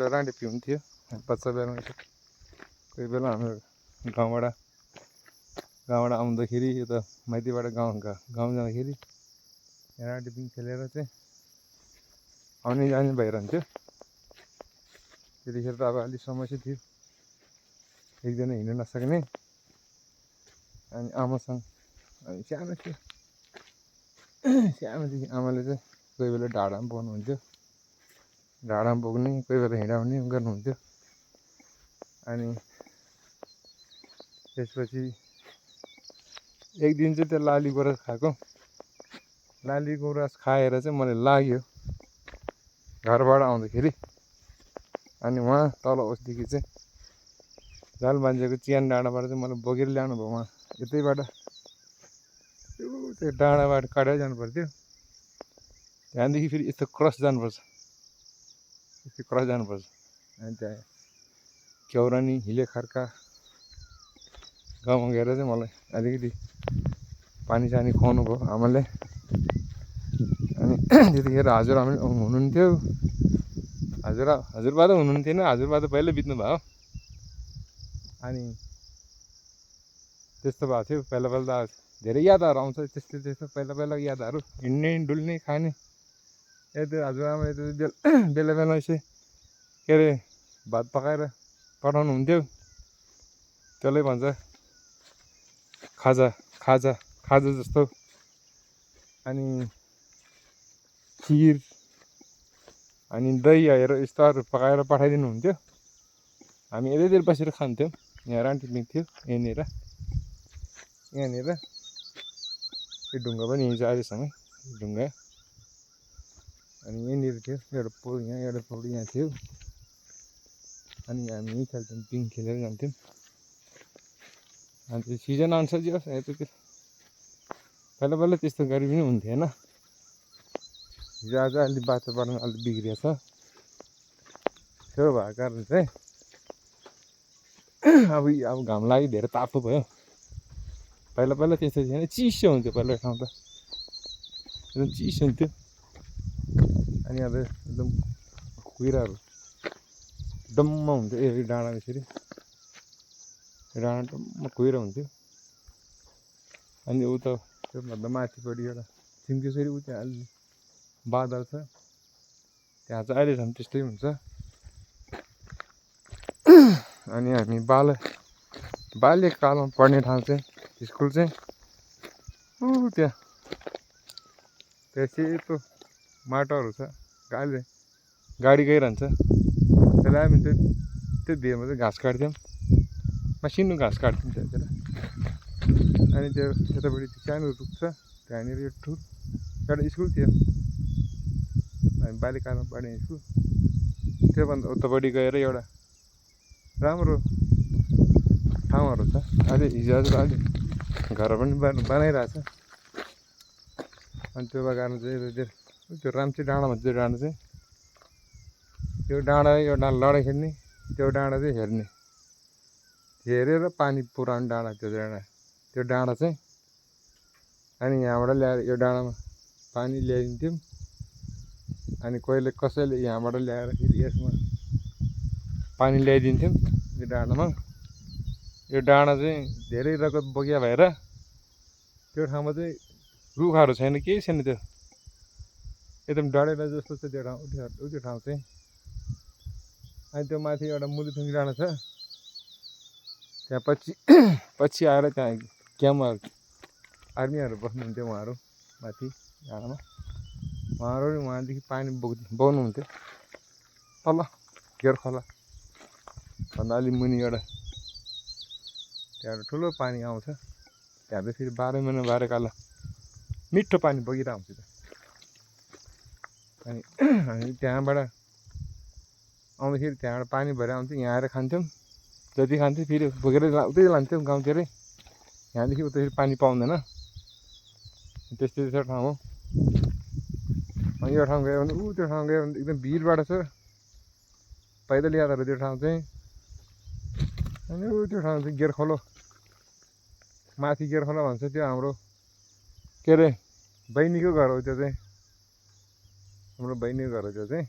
राँडे पिउँथ्यो बच्चा बेलामा। कोही बेला हाम्रो गाउँबाट आउँदाखेरि यता माइतीबाट गाउँ जाँदाखेरि राँडे पिङ खेलेर चाहिँ आउने जाने भइरहन्थ्यो। त्यतिखेर त अब अलिक समस्या थियो, एकजना हिँड्न नसक्ने। अनि आमासँग अनि सानो थियो, सानोदेखि आमाले चाहिँ कोही बेला ढाडामा बोक्नुहुन्थ्यो, ढाडामा बोक्ने, कोही बेला हिँडाउने गर्नुहुन्थ्यो। अनि त्यसपछि एक दिन चाहिँ त्यो लाली गुराँस खाएको, लाली गुराँस खाएर चाहिँ मलाई लाग्यो घरबाट आउँदाखेरि। अनि उहाँ तल उसदेखि चाहिँ जाल बाँझेको चियान डाँडाबाट चाहिँ मलाई बोकेर ल्याउनु भयो। उहाँ यतैबाट त्यो डाँडाबाट काटेर जानु पर्थ्यो, त्यहाँदेखि फेरि यस्तो क्रस जानुपर्छ, अनि त्यहाँ क्याउरानी हिले खर्का गाउँमा गएर चाहिँ मलाई अलिकति पानी सानी खुवाउनु भयो आमाले। अनि त्यतिखेर हजुरआमा हुनुहुन्थ्यो, हजुरबा त हुनुहुन्थेन, हजुरबा त पहिल्यै बित्नु भयो। अनि त्यस्तो भएको थियो। पहिला त धेरै यादहरू आउँछ, त्यस्तो पहिला यादहरू, हिँड्ने डुल्ने खाने। यता हजुरआमा यता बेला यसो के अरे भात पकाएर पठाउनु हुन्थ्यो, त्यसलाई भन्छ खाजा जस्तो। अनि खिर अनि दहीहरू यस्तोहरू पकाएर पठाइदिनु हुन्थ्यो। हामी यतैतिर बसेर खान्थ्यौँ। यहाँ राँडे पिङ थियो यहाँनिर यो ढुङ्गा पनि यहीँ छ अहिलेसम्म ढुङ्गा। अनि यहाँनिर थियो एउटा पोल, यहाँ एउटा पोल यहाँ थियो। अनि हामी यहीँ खेल्थ्यौँ, पिङ खेलेर जान्थ्यौँ। अन्त सिजन अनुसार जे होस् यतातिर पहिला त्यस्तो गरी पनि हुन्थेन। हिजो आज अलि वातावरण अलिक बिग्रिएको छ, त्यो भएको कारण चाहिँ अब घाम लागि धेरै तातो भयो। पहिला त्यस्तो थिएन, चिसो हुन्थ्यो पहिला ठाउँ त एकदम चिसो हुन्थ्यो। अनि अब एकदम कुहिराहरू डम्म हुन्थ्यो। यो डाँडामा यसरी डाँडा डम्म कुहिरो हुन्थ्यो। अनि उता त्योभन्दा माथिपट्टि एउटा सिन्केश्वरी उ त्यहाँ अलि बादल छ, त्यहाँ चाहिँ अहिलेसम्म त्यस्तै हुन्छ। अनि हामी बाल्यकालमा पढ्ने ठाउँ चाहिँ स्कुल चाहिँ त्यहाँ सेतो माटोहरू छ, गाडी गइरहन्छ। त्यसलाई हामी त्यो भिरमा चाहिँ घाँस काट्थ्यौँ, मसिनो घाँस काट्थ्यौँ त्यहाँतिर। अनि त्यो यतापट्टि सानो रुख छ, त्यहाँनिर एउटा स्कुल थियो, हामी बाल्यकालमा पढ्ने स्कुल। त्योभन्दा उतापट्टि गएर एउटा राम्रो ठाउँहरू छ। अहिले हिजोआज अलि घर पनि बनाइरहेछ। अनि त्यो कारण चाहिँ त्यो राम्ची डाँडा भन्छ। त्यो डाँडा चाहिँ यो डाँडा लडाइँ खेल्ने, त्यो डाँडा चाहिँ हेरेर पानी पुरानो डाँडा त्यो डाँडा चाहिँ। अनि यहाँबाट ल्याएर यो डाँडामा पानी ल्याइदिन्थ्यौँ। अनि कसैले यहाँबाट ल्याएर फेरि यसमा पानी ल्याइदिन्थ्यौँ यो डाँडामा। यो डाँडा चाहिँ धेरै रगत बोकिया भएर त्यो ठाउँमा चाहिँ रुखहरू छैन, केही छैन, त्यो एकदम डढेर जस्तो छ त्यो ठाउँ चाहिँ। अनि त्यो माथि एउटा मुलिथुङ्गे डाँडा छ, त्यहाँ पछि आएर त्यहाँ क्याम्पहरू आर्मीहरू बस्नुहुन्थ्यो। उहाँहरू माथि डाँडामा वहाँदेखि पानी बोक्नुहुन्थ्यो तल गेर खोला भन्दा अलि मुनि एउटा त्यहाँ ठुलो पानी आउँछ। त्यहाँ चाहिँ फेरि 12 महिना 12 काल मिठो पानी बगिरहेको हुन्छ। अनि हामी त्यहाँबाट आउँदाखेरि त्यहाँबाट पानी भएर आउँथ्यो, यहाँ आएर खान्थ्यौँ। जति खान्थ्यौँ फेरि बोकेर उतै लान्थ्यौँ गाउँतिरै। यहाँदेखि उता फेरि पानी पाउँदैन, त्यस्तो ठाउँ हो। यो ठाउँ गयो भने त्यो ठाउँ गयो भने एकदम भिरबाट छ, पैदल यात्राहरू त्यो ठाउँ चाहिँ। अनि त्यो ठाउँ चाहिँ गेरखोलो, माथि गेरखोला भन्छ। त्यो हाम्रो के अरे बहिनीको घर हो, त्यो चाहिँ हाम्रो बहिनीको घर हो त्यो चाहिँ।